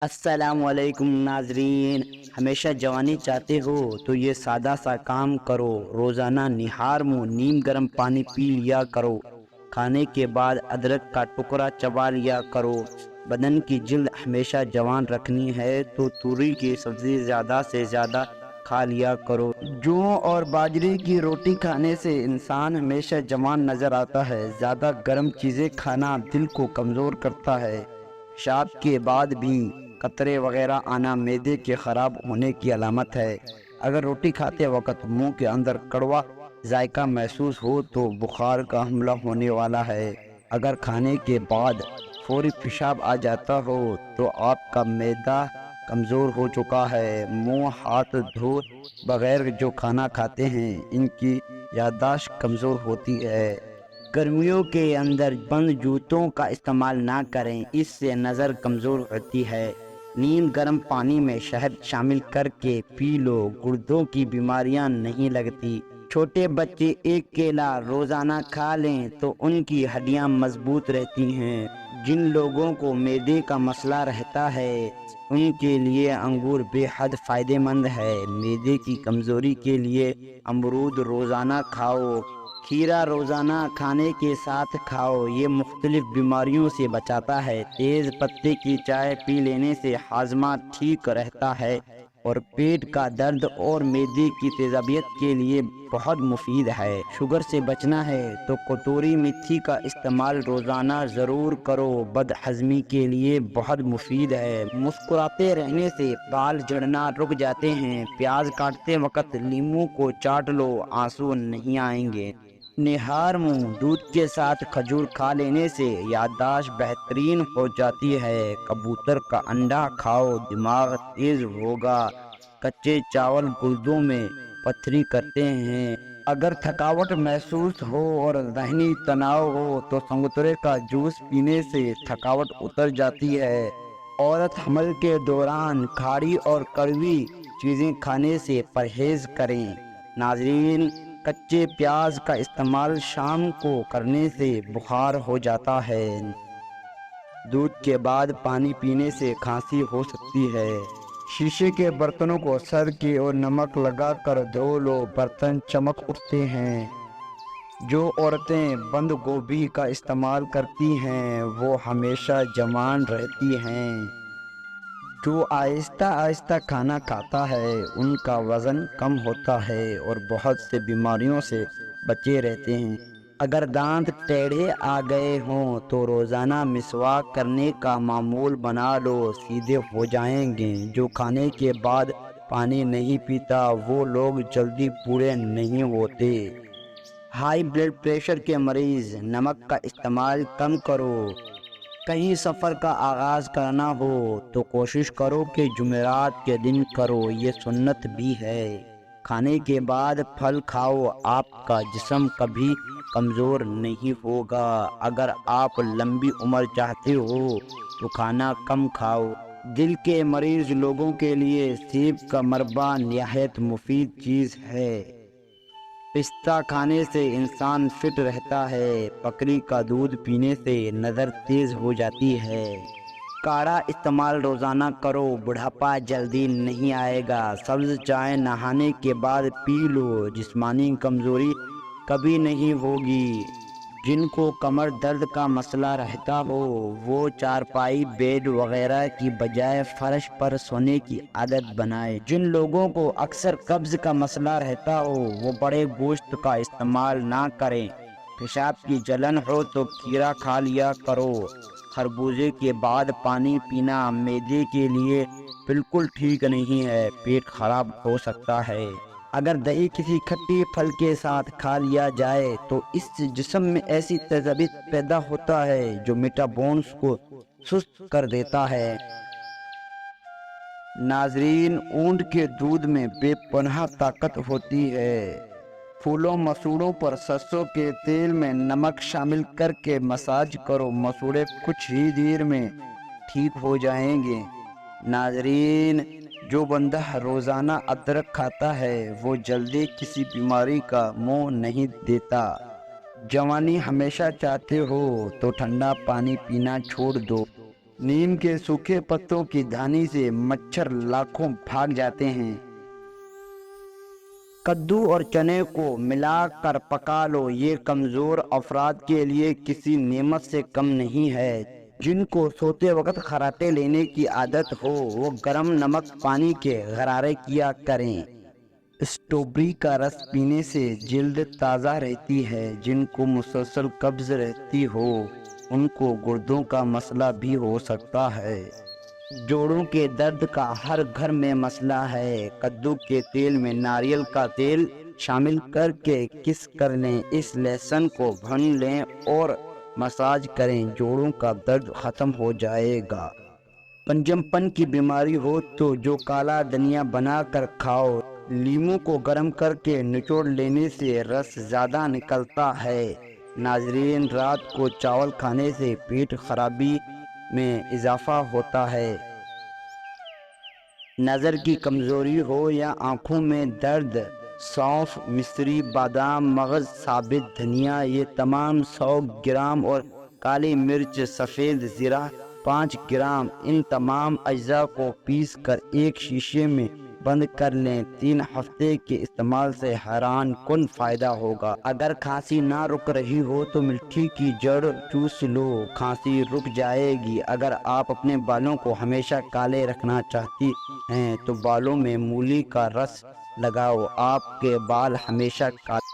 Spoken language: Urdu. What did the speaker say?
السلام علیکم ناظرین، ہمیشہ جوانی چاہتے ہو تو یہ سادہ سا کام کرو۔ روزانہ نہار منہ نیم گرم پانی پی لیا کرو۔ کھانے کے بعد ادرک کا ٹکڑا چبا لیا کرو۔ بدن کی جلد ہمیشہ جوان رکھنی ہے تو توری کی سبزی زیادہ سے زیادہ کھا لیا کرو۔ جو اور باجرے کی روٹی کھانے سے انسان ہمیشہ جوان نظر آتا ہے۔ زیادہ گرم چیزیں کھانا دل کو کمزور کرتا ہے۔ پیشاب کے بعد بھی قطرے وغیرہ آنا معدے کے خراب ہونے کی علامت ہے۔ اگر روٹی کھاتے وقت منہ کے اندر کڑوا ذائقہ محسوس ہو تو بخار کا حملہ ہونے والا ہے۔ اگر کھانے کے بعد فوری پیشاب آ جاتا ہو تو آپ کا معدہ کمزور ہو چکا ہے۔ منہ ہاتھ دھوئے بغیر جو کھانا کھاتے ہیں ان کی یادداشت کمزور ہوتی ہے۔ گرمیوں کے اندر بند جوتوں کا استعمال نہ کریں، اس سے نظر کمزور ہوتی ہے۔ نیم گرم پانی میں شہد شامل کر کے پی لو، گردوں کی بیماریاں نہیں لگتی۔ چھوٹے بچے ایک کیلا روزانہ کھا لیں تو ان کی ہڈیاں مضبوط رہتی ہیں۔ جن لوگوں کو معدے کا مسئلہ رہتا ہے ان کے لیے انگور بے حد فائدہ مند ہے۔ معدے کی کمزوری کے لیے امرود روزانہ کھاؤ۔ کھیرا روزانہ کھانے کے ساتھ کھاؤ، یہ مختلف بیماریوں سے بچاتا ہے۔ تیز پتے کی چائے پی لینے سے ہاضمہ ٹھیک رہتا ہے اور پیٹ کا درد اور معدے کی تیزابیت کے لیے بہت مفید ہے۔ شوگر سے بچنا ہے تو کتوری میتھی کا استعمال روزانہ ضرور کرو، بد ہضمی کے لیے بہت مفید ہے۔ مسکراتے رہنے سے بال جھڑنا رک جاتے ہیں۔ پیاز کاٹتے وقت لیموں کو چاٹ لو، آنسو نہیں آئیں گے۔ نہار منہ دودھ کے ساتھ کھجور کھا لینے سے یادداشت بہترین ہو جاتی ہے۔ کبوتر کا انڈا کھاؤ، دماغ تیز ہوگا۔ کچے چاول گردوں میں پتھری کرتے ہیں۔ اگر تھکاوٹ محسوس ہو اور ذہنی تناؤ ہو تو سنگترے کا جوس پینے سے تھکاوٹ اتر جاتی ہے۔ عورت حمل کے دوران کھاری اور کڑوی چیزیں کھانے سے پرہیز کریں۔ ناظرین، کچے پیاز کا استعمال شام کو کرنے سے بخار ہو جاتا ہے۔ دودھ کے بعد پانی پینے سے کھانسی ہو سکتی ہے۔ شیشے کے برتنوں کو سر کے اور نمک لگا کر دھو لو، برتن چمک اٹھتے ہیں۔ جو عورتیں بند گوبھی کا استعمال کرتی ہیں وہ ہمیشہ جوان رہتی ہیں۔ جو آہستہ آہستہ کھانا کھاتا ہے ان کا وزن کم ہوتا ہے اور بہت سے بیماریوں سے بچے رہتے ہیں۔ اگر دانت ٹیڑھے آ گئے ہوں تو روزانہ مسواک کرنے کا معمول بنا لو، سیدھے ہو جائیں گے۔ جو کھانے کے بعد پانی نہیں پیتا وہ لوگ جلدی بوڑھے نہیں ہوتے۔ ہائی بلڈ پریشر کے مریض نمک کا استعمال کم کرو۔ کہیں سفر کا آغاز کرنا ہو تو کوشش کرو کہ جمعرات کے دن کرو، یہ سنت بھی ہے۔ کھانے کے بعد پھل کھاؤ، آپ کا جسم کبھی کمزور نہیں ہوگا۔ اگر آپ لمبی عمر چاہتے ہو تو کھانا کم کھاؤ۔ دل کے مریض لوگوں کے لیے سیب کا مربع نہایت مفید چیز ہے۔ پستہ کھانے سے انسان فٹ رہتا ہے۔ بکری کا دودھ پینے سے نظر تیز ہو جاتی ہے۔ کاڑھا استعمال روزانہ کرو، بڑھاپا جلدی نہیں آئے گا۔ سبز چائے نہانے کے بعد پی لو، جسمانی کمزوری کبھی نہیں ہوگی۔ جن کو کمر درد کا مسئلہ رہتا ہو وہ چارپائی بیڈ وغیرہ کی بجائے فرش پر سونے کی عادت بنائے۔ جن لوگوں کو اکثر قبض کا مسئلہ رہتا ہو وہ بڑے گوشت کا استعمال نہ کریں۔ پیشاب کی جلن ہو تو کھیرا کھا لیا کرو۔ خربوزے کے بعد پانی پینا معدے کے لیے بالکل ٹھیک نہیں ہے، پیٹ خراب ہو سکتا ہے۔ اگر دہی کسی کھٹی پھل کے ساتھ کھا لیا جائے تو اس سے جسم میں ایسی تیزابیت پیدا ہوتا ہے جو میٹابولزم کو سست کر دیتا ہے۔ ناظرین، اونٹ کے دودھ میں بے پناہ طاقت ہوتی ہے۔ پھولوں مسوڑوں پر سرسوں کے تیل میں نمک شامل کر کے مساج کرو، مسوڑے کچھ ہی دیر میں ٹھیک ہو جائیں گے۔ ناظرین، جو بندہ روزانہ ادرک کھاتا ہے وہ جلدی کسی بیماری کا منہ نہیں دیتا۔ جوانی ہمیشہ چاہتے ہو تو ٹھنڈا پانی پینا چھوڑ دو۔ نیم کے سوکھے پتوں کی دھانی سے مچھر لاکھوں بھاگ جاتے ہیں۔ کدو اور چنے کو ملا کر پکا لو، یہ کمزور افراد کے لیے کسی نعمت سے کم نہیں ہے۔ جن کو سوتے وقت خراٹے لینے کی عادت ہو وہ گرم نمک پانی کے غرارے کیا کریں۔ اسٹرابیری کا رس پینے سے جلد تازہ رہتی ہے۔ جن کو مسلسل قبض رہتی ہو ان کو گردوں کا مسئلہ بھی ہو سکتا ہے۔ جوڑوں کے درد کا ہر گھر میں مسئلہ ہے۔ کدو کے تیل میں ناریل کا تیل شامل کر کے کس کر لیں، اس لہسن کو بھون لیں اور مساج کریں، جوڑوں کا درد ختم ہو جائے گا۔ پنجم پن کی بیماری ہو تو جو کالا دھنیا بنا کر کھاؤ، لیموں کو گرم کر کے نچوڑ لینے سے رس زیادہ نکلتا ہے۔ ناظرین، رات کو چاول کھانے سے پیٹ خرابی میں اضافہ ہوتا ہے۔ نظر کی کمزوری ہو یا آنکھوں میں درد، سونف، مصری، بادام، مغز، ثابت دھنیا یہ تمام 100 گرام اور کالی مرچ، سفید زیرہ 5 گرام، ان تمام اجزاء کو پیس کر ایک شیشے میں بند کر لیں۔ 3 ہفتے کے استعمال سے حیران کن فائدہ ہوگا۔ اگر کھانسی نہ رک رہی ہو تو ملٹھی کی جڑ چوس لو، کھانسی رک جائے گی۔ اگر آپ اپنے بالوں کو ہمیشہ کالے رکھنا چاہتی ہیں تو بالوں میں مولی کا رس لگاؤ، آپ کے بال ہمیشہ کالے